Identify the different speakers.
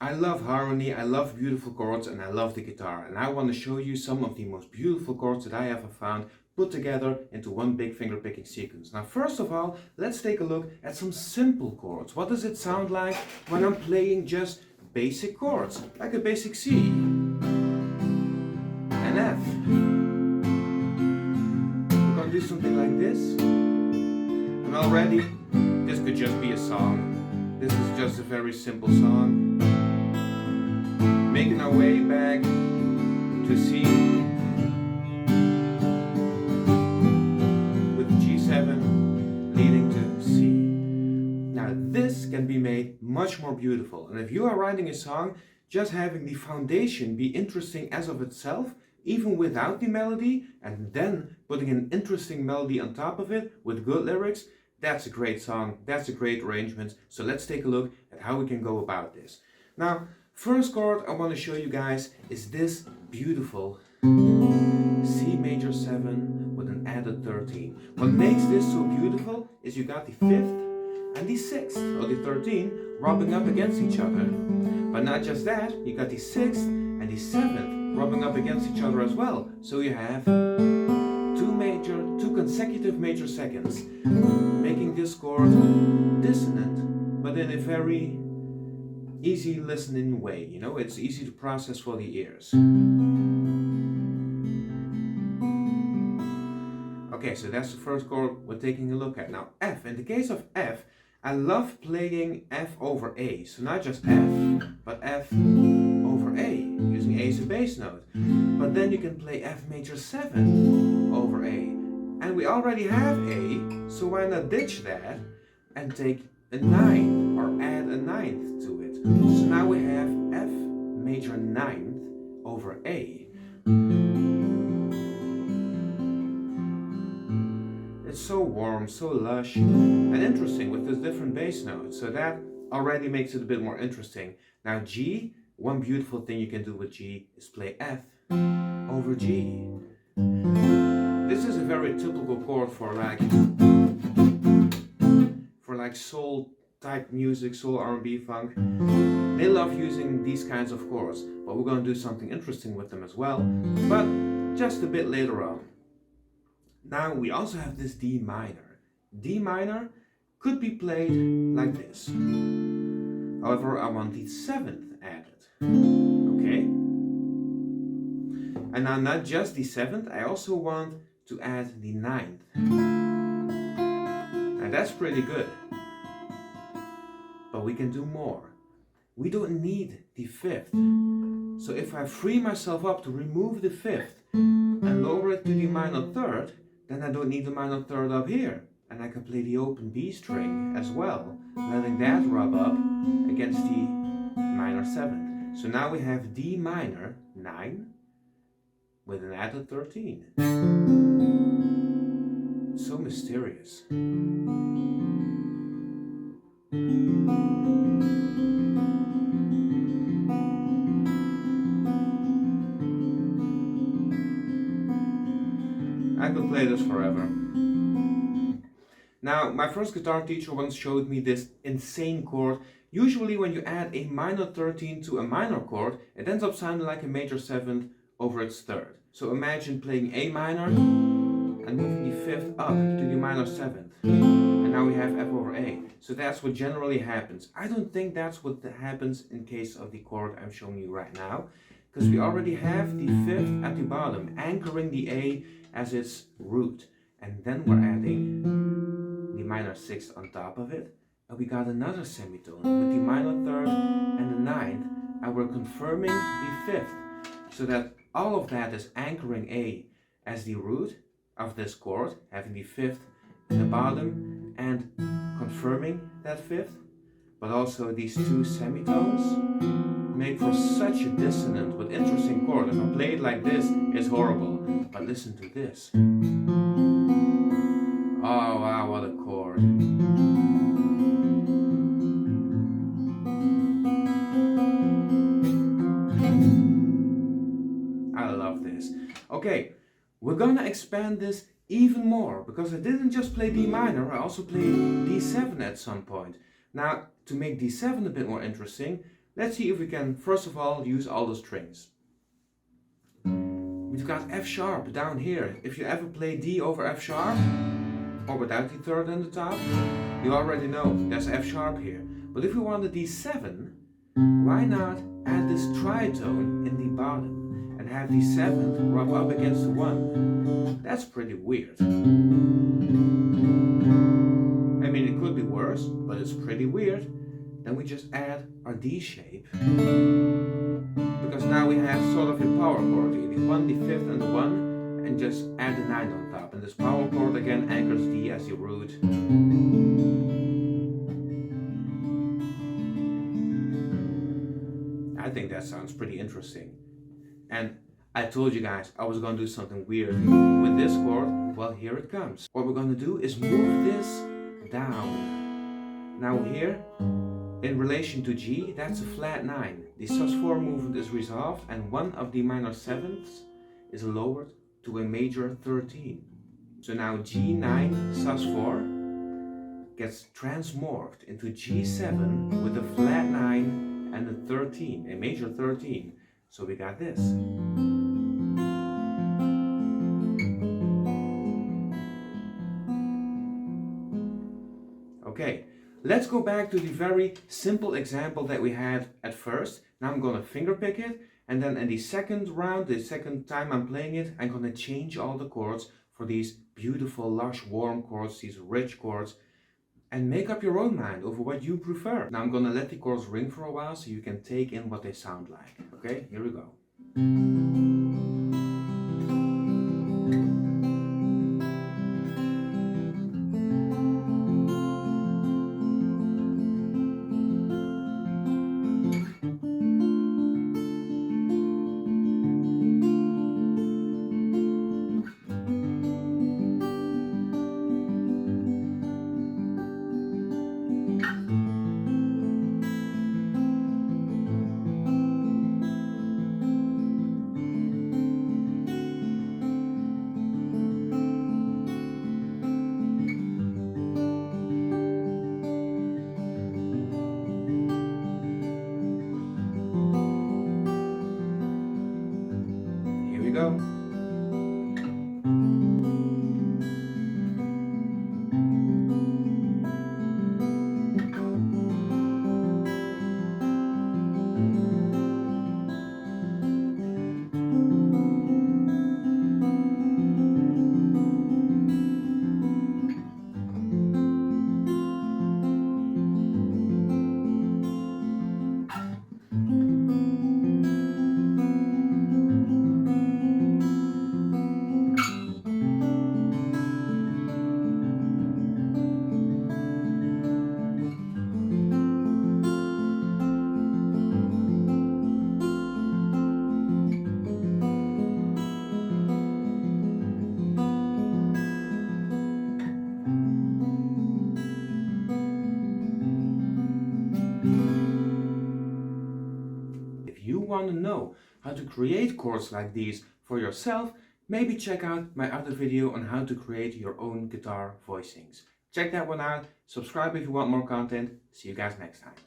Speaker 1: I love harmony, I love beautiful chords, and I love the guitar. And I want to show you some of the most beautiful chords that I ever found put together into one big finger picking sequence. Now first of all, let's take a look at some simple chords. What does it sound like when I'm playing just basic chords, like a basic C and F? We're going to do something like this. And already, this could just be a song. This is just a very simple song. Making our way back to C with G7 leading to C. Now this can be made much more beautiful, and if you are writing a song, just having the foundation be interesting as of itself, even without the melody, and then putting an interesting melody on top of it with good lyrics, that's a great song, that's a great arrangement. So let's take a look at how we can go about this. Now, first chord I want to show you guys is this beautiful C major 7 with an added 13. What makes this so beautiful is you got the 5th and the 6th, or the 13, rubbing up against each other. But not just that, you got the 6th and the 7th rubbing up against each other as well. So you have two consecutive major seconds, making this chord dissonant, but in a very easy listening way. You know, it's easy to process for the ears. Okay, so that's the first chord we're taking a look at. Now F, in the case of F, I love playing F over A. So not just F, but F over A, using A as a bass note. But then you can play F major 7 over A. And we already have A, so why not ditch that and take a 9 or add a 9th to it. So now we have F major 9th over A. It's so warm, so lush, and interesting with this different bass notes. So that already makes it a bit more interesting. Now G, one beautiful thing you can do with G is play F over G. This is a very typical chord for like soul type music, soul R&B funk. They love using these kinds of chords, but we're going to do something interesting with them as well, but just a bit later on. Now we also have this D minor. D minor could be played like this. However, I want the 7th added. Okay? And now not just the 7th, I also want to add the 9th. Now that's pretty good. But we can do more. We don't need the 5th. So if I free myself up to remove the 5th and lower it to the minor 3rd, then I don't need the minor 3rd up here. And I can play the open B string as well, letting that rub up against the minor 7th. So now we have D minor 9 with an added 13. It's so mysterious. I could play this forever. Now, my first guitar teacher once showed me this insane chord. Usually when you add a minor 13 to a minor chord, it ends up sounding like a major 7th over its 3rd. So imagine playing A minor and moving the 5th up to the minor 7th. And now we have F over A. So that's what generally happens. I don't think that's what happens in case of the chord I'm showing you right now, because we already have the 5th at the bottom, anchoring the A as its root. And then we're adding the minor 6th on top of it. And we got another semitone with the minor 3rd and the 9th. And we're confirming the 5th. So that all of that is anchoring A as the root of this chord, having the 5th in the bottom and confirming that 5th. But also these two semitones make for such a dissonant but interesting chord. If I play it like this, it's horrible. But listen to this. Oh wow, what a chord. I love this. Okay, we're gonna expand this even more, because I didn't just play D minor, I also played D7 at some point. Now, to make D7 a bit more interesting, Let's see if we can first of all use all the strings. We've got F sharp down here. If you ever play D over F sharp, or without the third on the top, you already know there's F sharp here. But if we want a D7, why not add this tritone in the bottom and have the 7th rub up against the 1? That's pretty weird. I mean, it could be worse, but it's pretty weird. Then we just add our D shape, because now we have sort of a power chord, the 1, the 5th and the 1, and just add the 9 on top. And this power chord again anchors D as the root. I think that sounds pretty interesting. And I told you guys I was going to do something weird with this chord. Well, here it comes. What we're going to do is move this down. Now here, in relation to G, that's a flat 9. The sus4 movement is resolved and one of the minor 7ths is lowered to a major 13. So now G9 sus4 gets transmorphed into G7 with a flat 9 and a 13, a major 13. So we got this. Okay, let's go back to the very simple example that we had at first. Now I'm gonna finger pick it, and then in the second round, the second time I'm playing it, I'm gonna change all the chords for these beautiful, lush, warm chords, these rich chords, and make up your own mind over what you prefer. Now I'm gonna let the chords ring for a while so you can take in what they sound like. Okay, here we go. Go. Want to know how to create chords like these for yourself, maybe check out my other video on how to create your own guitar voicings. Check that one out, subscribe if you want more content. See you guys next time.